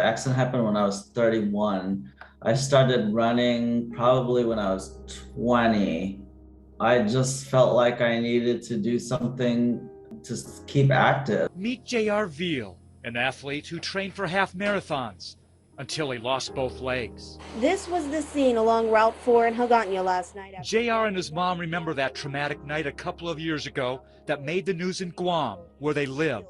The accident happened when I was 31. I started running probably when I was 20. I just felt like I needed to do something to keep active. Meet J.R. Vigil, an athlete who trained for half marathons until he lost both legs. This was the scene along Route 4 in Hagåtña last night. J.R. and his mom remember that traumatic night a couple of years ago that made the news in Guam, where they live.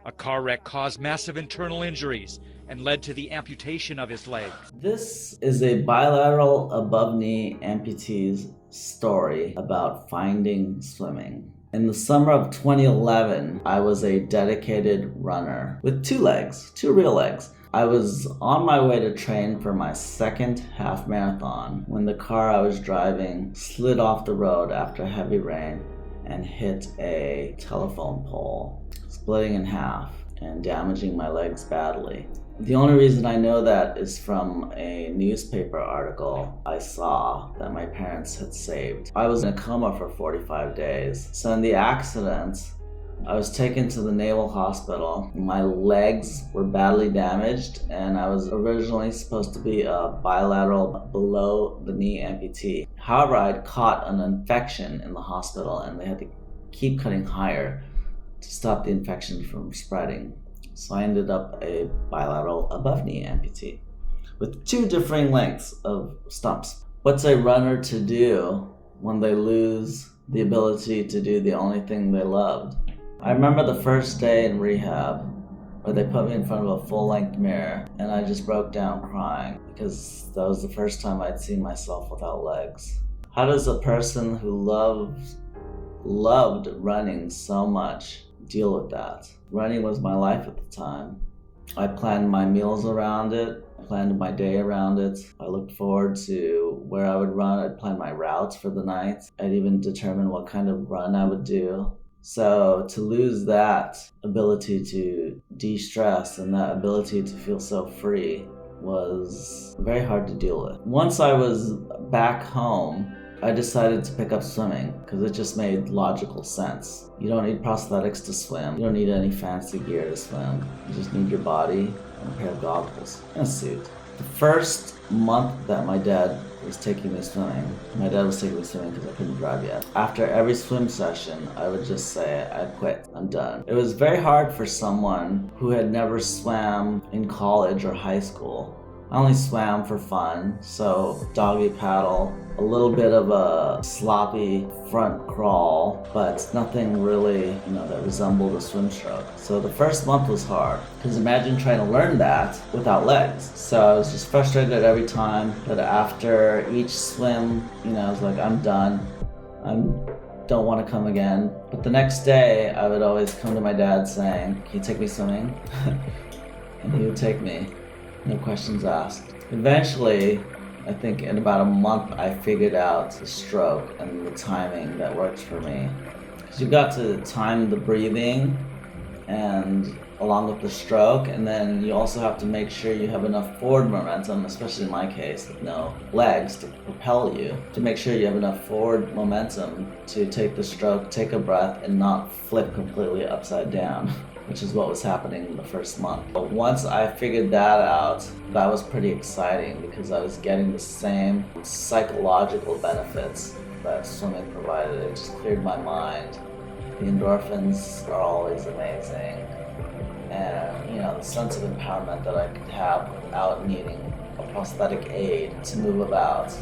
A car wreck caused massive internal injuries and led to the amputation of his leg. This is a bilateral above-knee amputee's story about finding swimming. In the summer of 2011, I was a dedicated runner with two real legs. I was on my way to train for my second half marathon when the car I was driving slid off the road after heavy rain and hit a telephone pole, splitting in half and damaging my legs badly. The only reason I know that is from a newspaper article I saw that my parents had saved. I was in a coma for 45 days. So in the accident, I was taken to the Naval Hospital. My legs were badly damaged, and I was originally supposed to be a bilateral below the knee amputee. However, I'd caught an infection in the hospital, and they had to keep cutting higher to stop the infection from spreading. So I ended up a bilateral above knee amputee with two differing lengths of stumps. What's a runner to do when they lose the ability to do the only thing they loved? I remember the first day in rehab where they put me in front of a full-length mirror and I just broke down crying because that was the first time I'd seen myself without legs. How does a person who loved running so much deal with that? Running was my life at the time. I planned my meals around it, I planned my day around it. I looked forward to where I would run. I'd plan my routes for the night. I'd even determine what kind of run I would do. So to lose that ability to de-stress and that ability to feel so free was very hard to deal with. Once I was back home, I decided to pick up swimming because it just made logical sense. You don't need prosthetics to swim. You don't need any fancy gear to swim. You just need your body and a pair of goggles and a suit. The first month that my dad was taking me swimming because I couldn't drive yet. After every swim session, I would just say, I quit, I'm done. It was very hard for someone who had never swam in college or high school. I only swam for fun, so doggy paddle, a little bit of a sloppy front crawl, but nothing really, that resembled a swim stroke. So the first month was hard, because imagine trying to learn that without legs. So I was just frustrated every time, but after each swim, I was like, I'm done. I don't want to come again. But the next day, I would always come to my dad saying, can you take me swimming? And he would take me. No questions asked. Eventually, I think in about a month, I figured out the stroke and the timing that works for me. Because you've got to time the breathing and along with the stroke, and then you also have to make sure you have enough forward momentum, especially in my case with no legs to propel you, to make sure you have enough forward momentum to take the stroke, take a breath, and not flip completely upside down, which is what was happening in the first month. But once I figured that out, that was pretty exciting because I was getting the same psychological benefits that swimming provided. It just cleared my mind. The endorphins are always amazing. And, the sense of empowerment that I could have without needing a prosthetic aid to move about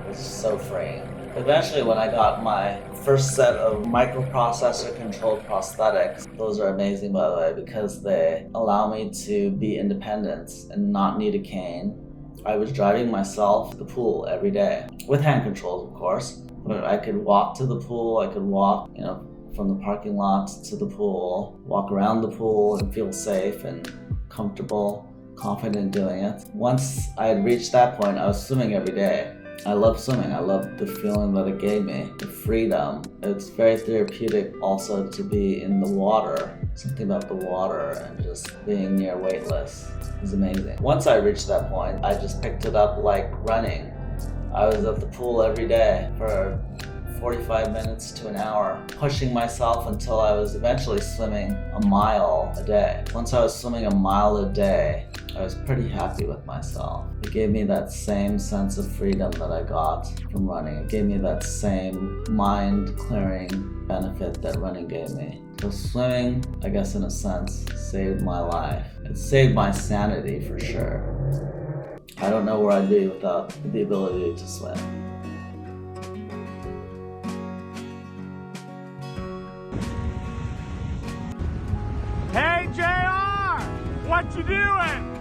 was so freeing. Eventually, when I got my first set of microprocessor-controlled prosthetics, those are amazing, by the way, because they allow me to be independent and not need a cane. I was driving myself to the pool every day, with hand controls, of course. But I could walk to the pool, I could walk, from the parking lot to the pool, walk around the pool and feel safe and comfortable, confident doing it. Once I had reached that point, I was swimming every day. I love swimming. I love the feeling that it gave me, the freedom. It's very therapeutic also to be in the water. Something about the water and just being near weightless is amazing. Once I reached that point, I just picked it up like running. I was at the pool every day for 45 minutes to an hour, pushing myself until I was eventually swimming a mile a day. Once I was swimming a mile a day, I was pretty happy with myself. It gave me that same sense of freedom that I got from running. It gave me that same mind-clearing benefit that running gave me. So swimming, I guess in a sense, saved my life. It saved my sanity for sure. I don't know where I'd be without the ability to swim. Hey, JR! What you doing?